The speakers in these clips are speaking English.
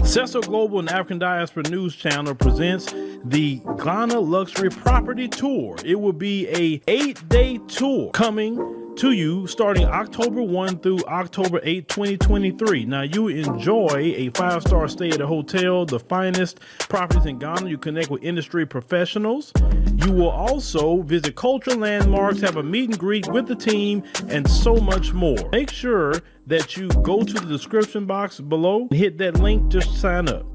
Cecil Global and African Diaspora News Channel presents the Ghana Luxury Property Tour. It will be a 8-day tour coming to you starting October 1 through October 8, 2023. Now, you enjoy a 5-star stay at a hotel, the finest properties in Ghana. You connect with industry professionals. You will also visit cultural landmarks, have a meet and greet with the team, and so much more. Make sure that you go to the description box below and hit that link to sign up.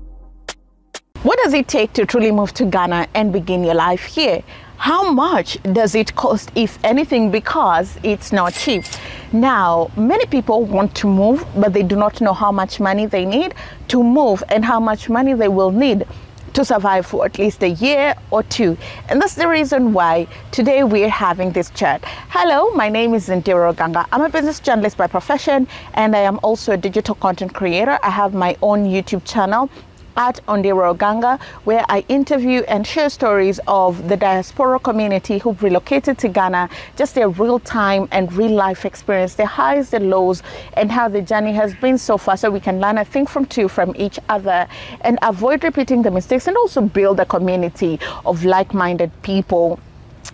What does it take to truly move to Ghana and begin your life here? How much does it cost, if anything, because it's not cheap? Now, many people want to move, but they do not know how much money they need to move and how much money they will need to survive for at least a year or two. And that's the reason why today we're having this chat. Hello, my name is Diaspora. I'm a business journalist by profession, and I am also a digital content creator. I have my own YouTube channel at Diaspora, where I interview and share stories of the diaspora community who've relocated to Ghana, just their real time and real life experience, their highs, their lows, and how the journey has been so far, so we can learn a thing from each other and avoid repeating the mistakes, and also build a community of like-minded people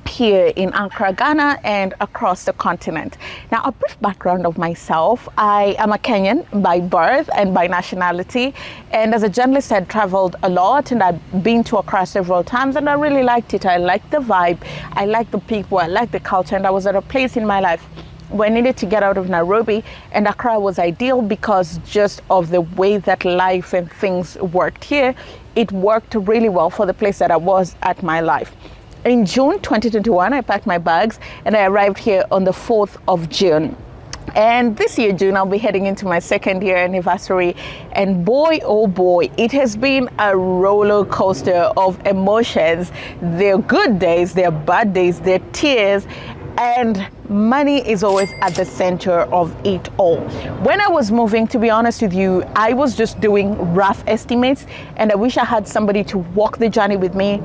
here in Accra, Ghana, and across the continent. Now, a brief background of myself. I am a Kenyan by birth and by nationality, and as a journalist I traveled a lot, and I've been to Accra several times, and I really liked it. I liked the vibe, I liked the people, I liked the culture, and I was at a place in my life where I needed to get out of Nairobi, and Accra was ideal because just of the way that life and things worked here. It worked really well for the place that I was at my life. In June 2021, I packed my bags and I arrived here on the 4th of June. And this year, June, I'll be heading into my 2nd year anniversary. And boy, oh boy, it has been a roller coaster of emotions. There are good days, there are bad days, there are tears, and money is always at the center of it all. When I was moving, to be honest with you, I was just doing rough estimates, and I wish I had somebody to walk the journey with me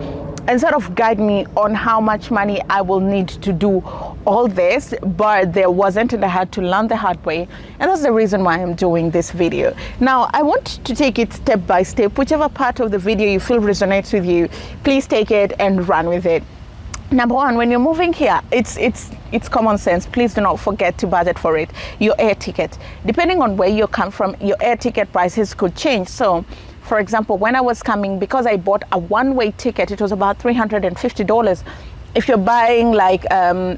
and sort of guide me on how much money I will need to do all this, but there wasn't, and I had to learn the hard way, and that's the reason why I'm doing this video. Now, I want to take it step by step. Whichever part of the video you feel resonates with you, please take it and run with it. Number one, when you're moving here, it's common sense. Please do not forget to budget for it. Your air ticket, depending on where you come from, your air ticket prices could change. So, for example, when I was coming, because I bought a one-way ticket, it was about $350. If you're buying like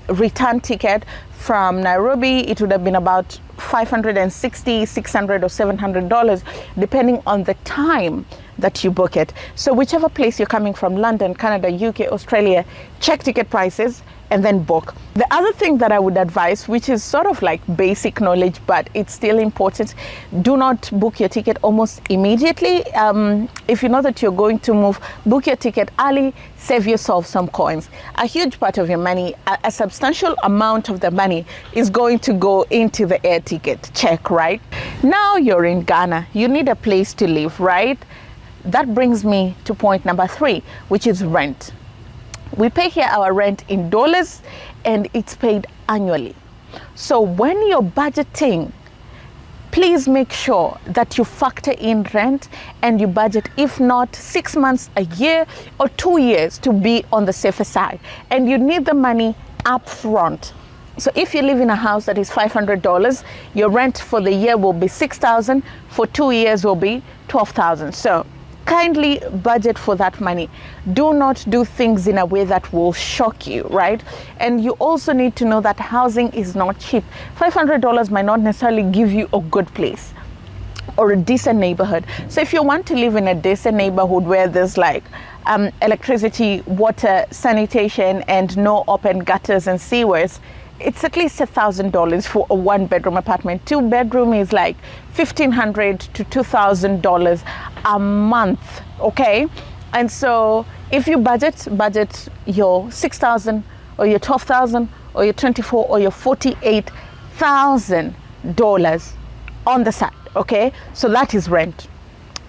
return ticket from Nairobi, it would have been about $560, $600 or $700, depending on the time that you book it. So whichever place you're coming from, London, Canada, UK, Australia, check ticket prices and then book. The other thing that I would advise, which is sort of like basic knowledge, but it's still important, do not book your ticket almost immediately. If you know that you're going to move, book your ticket early, save yourself some coins. A huge part of your money, a substantial amount of the money is going to go into the air ticket check, right? Now you're in Ghana, you need a place to live, right? That brings me to point number 3, which is rent. We pay here our rent in dollars, and it's paid annually. So when you're budgeting, please make sure that you factor in rent and you budget, if not 6 months, a year, or 2 years, to be on the safer side. And you need the money up front. So if you live in a house that is $500, your rent for the year will be $6,000, for 2 years will be $12,000. So kindly budget for that money. Do not do things in a way that will shock you, right? And you also need to know that housing is not cheap. $500 might not necessarily give you a good place or a decent neighborhood. So if you want to live in a decent neighborhood where there's like electricity, water, sanitation, and no open gutters and sewers, it's at least $1,000 for a 1-bedroom apartment. 2-bedroom is like $1,500 to $2,000 a month, okay? And so if you budget your $6,000 or your $12,000 or your $24,000 or your $48,000 on the side, okay? So that is rent.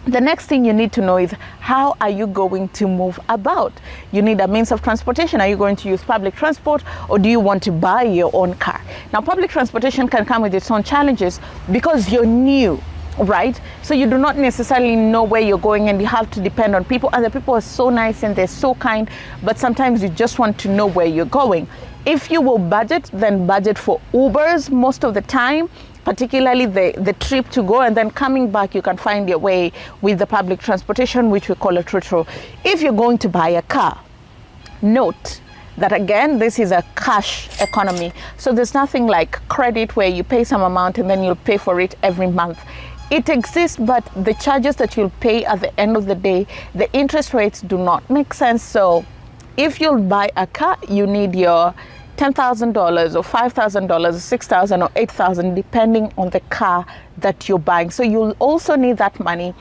The next thing you need to know is, how are you going to move about? You need a means of transportation. Are you going to use public transport, or do you want to buy your own car? Now, public transportation can come with its own challenges because you're new. right? So you do not necessarily know where you're going, and you have to depend on people, and the people are so nice and they're so kind, but sometimes you just want to know where you're going. If you will budget, then budget for Ubers most of the time, particularly the trip to go, and then coming back you can find your way with the public transportation, which we call a trotro. If you're going to buy a car, note that again, this is a cash economy, so there's nothing like credit where you pay some amount and then you'll pay for it every month. It exists, but the charges that you'll pay at the end of the day, the interest rates do not make sense. So if you'll buy a car, you need your $10,000 or $5,000 or $6,000 or $8,000 depending on the car that you're buying. So you'll also need that money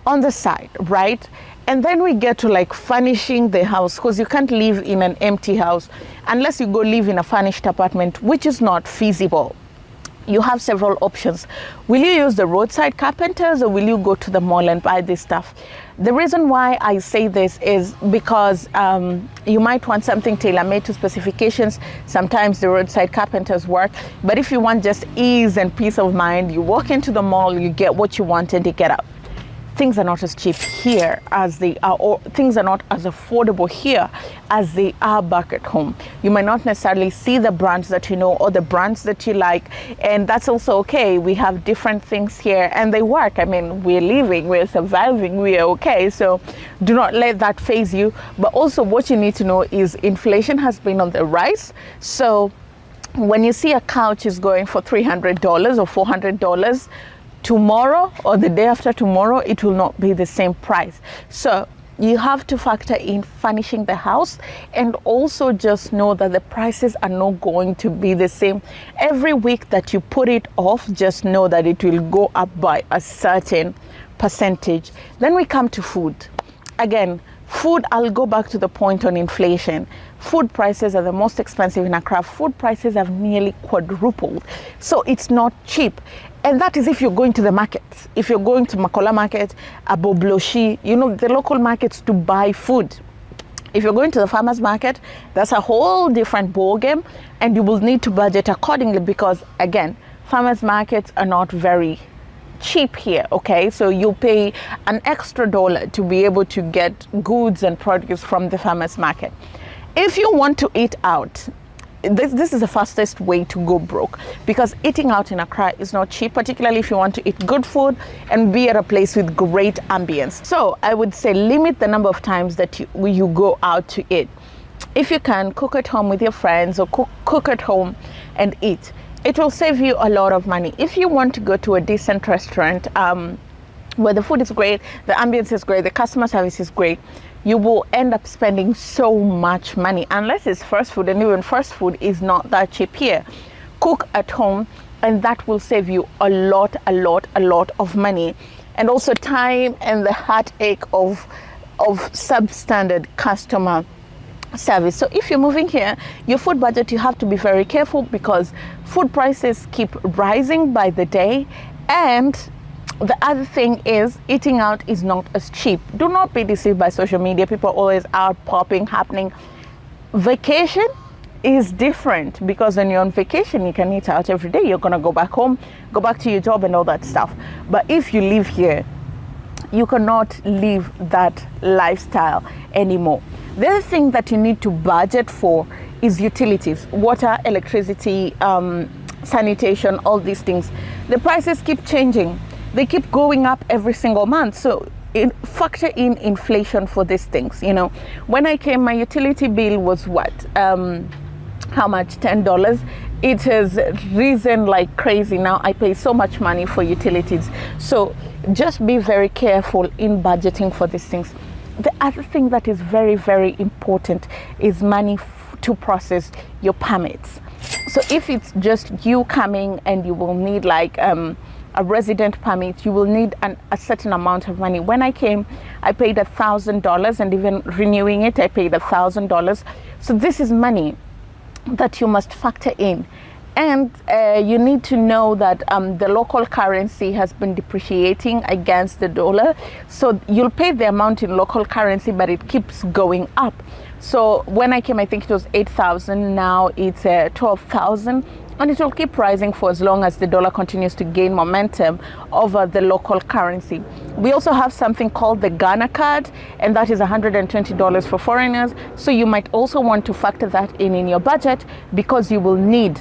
on the side, right? And then we get to like furnishing the house, because you can't live in an empty house unless you go live in a furnished apartment, which is not feasible. You have several options. Will you use the roadside carpenters, or will you go to the mall and buy this stuff? The reason why I say this is because you might want something tailor-made to specifications. Sometimes the roadside carpenters work, but if you want just ease and peace of mind, you walk into the mall, you get what you want, and you get out. Things are not as cheap here as they are, or things are not as affordable here as they are back at home. You might not necessarily see the brands that you know or the brands that you like, and that's also okay. We have different things here and they work. I mean, we're living, we're surviving, we are okay. So do not let that phase you. But also what you need to know is inflation has been on the rise. So when you see a couch is going for $300 or $400, tomorrow or the day after tomorrow, it will not be the same price. So you have to factor in furnishing the house, and also just know that the prices are not going to be the same. Every week that you put it off, just know that it will go up by a certain percentage. Then we come to food. Again, food, I'll go back to the point on inflation. Food prices are the most expensive in Accra. Food prices have nearly quadrupled. So it's not cheap. And that is if you're going to the market. If you're going to Makola Market, Abobloshi, you know, the local markets to buy food. If you're going to the farmer's market, that's a whole different ballgame, and you will need to budget accordingly, because again, farmers markets are not very cheap here, okay? So you pay an extra $1 to be able to get goods and produce from the farmer's market. If you want to eat out, this is the fastest way to go broke, because eating out in Accra is not cheap, particularly if you want to eat good food and be at a place with great ambience. So I would say limit the number of times that you go out to eat. If you can, cook at home with your friends, or cook at home and eat. It will save you a lot of money. If you want to go to a decent restaurant where the food is great, the ambience is great, the customer service is great, you will end up spending so much money, unless it's fast food, and even fast food is not that cheap here. Cook at home, and that will save you a lot of money, and also time and the heartache of substandard customer service. So if you're moving here, your food budget, you have to be very careful, because food prices keep rising by the day. And the other thing is, eating out is not as cheap. Do not be deceived by social media. People are always out popping, happening. Vacation is different, because when you're on vacation, you can eat out every day. You're gonna go back home, go back to your job and all that stuff. But if you live here, you cannot live that lifestyle anymore. The other thing that you need to budget for is utilities, water, electricity, sanitation, all these things. The prices keep changing. They keep going up every single month. So factor in inflation for these things. You know, when I came, my utility bill was what? How much? $10. It has risen like crazy. Now I pay so much money for utilities. So just be very careful in budgeting for these things. The other thing that is very important is money to process your permits. So if it's just you coming and you will need like a resident permit, you will need a certain amount of money. When I came, I paid $1,000, and even renewing it, I paid $1,000. So this is money that you must factor in. And you need to know that the local currency has been depreciating against the dollar. So you'll pay the amount in local currency, but it keeps going up. So when I came, I think it was 8,000. Now it's 12,000. and it will keep rising for as long as the dollar continues to gain momentum over the local currency. We also have something called the Ghana card, and that is $120 for foreigners. So you might also want to factor that in your budget, because you will need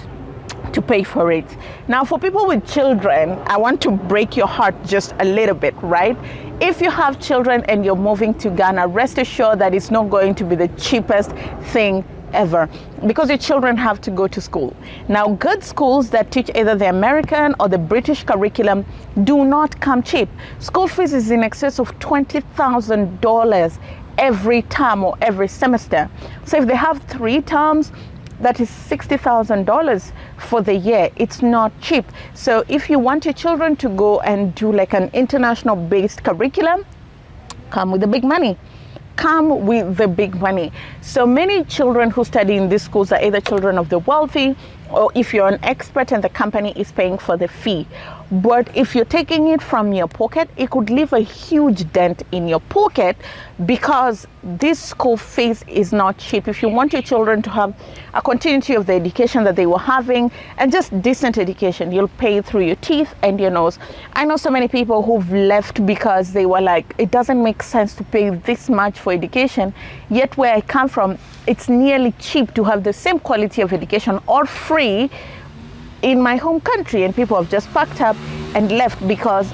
to pay for it. Now, for people with children, I want to break your heart just a little bit, right? If you have children and you're moving to Ghana, rest assured that it's not going to be the cheapest thing ever, because your children have to go to school. Now, good schools that teach either the American or the British curriculum do not come cheap. School fees is in excess of $20,000 every term or every semester. So if they have 3 terms, that is $60,000 for the year. It's not cheap. So if you want your children to go and do like an international based curriculum, come with the big money. Come with the big money. So many children who study in these schools are either children of the wealthy, or if you're an expert and the company is paying for the fee. But if you're taking it from your pocket, it could leave a huge dent in your pocket, because this school fees is not cheap. If you want your children to have a continuity of the education that they were having, and just decent education, you'll pay through your teeth and your nose. I know so many people who've left because they were like, it doesn't make sense to pay this much for education, yet where I come from, it's nearly cheap to have the same quality of education, or free, in my home country. And people have just packed up and left, because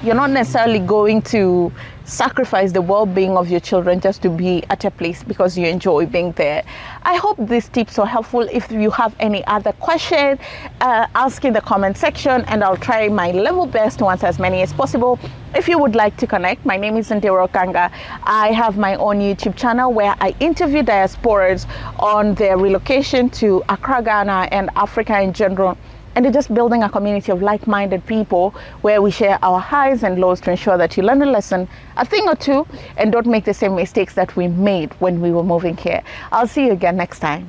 you're not necessarily going to sacrifice the well-being of your children just to be at a place because you enjoy being there. I hope these tips are helpful. If you have any other question, ask in the comment section, and I'll try my level best to answer as many as possible. If you would like to connect, my name is Ndero Kanga. I have my own YouTube channel where I interview diasporas on their relocation to Accra, Ghana, and Africa in general. And it's just building a community of like-minded people where we share our highs and lows to ensure that you learn a lesson, a thing or two, and don't make the same mistakes that we made when we were moving here. I'll see you again next time.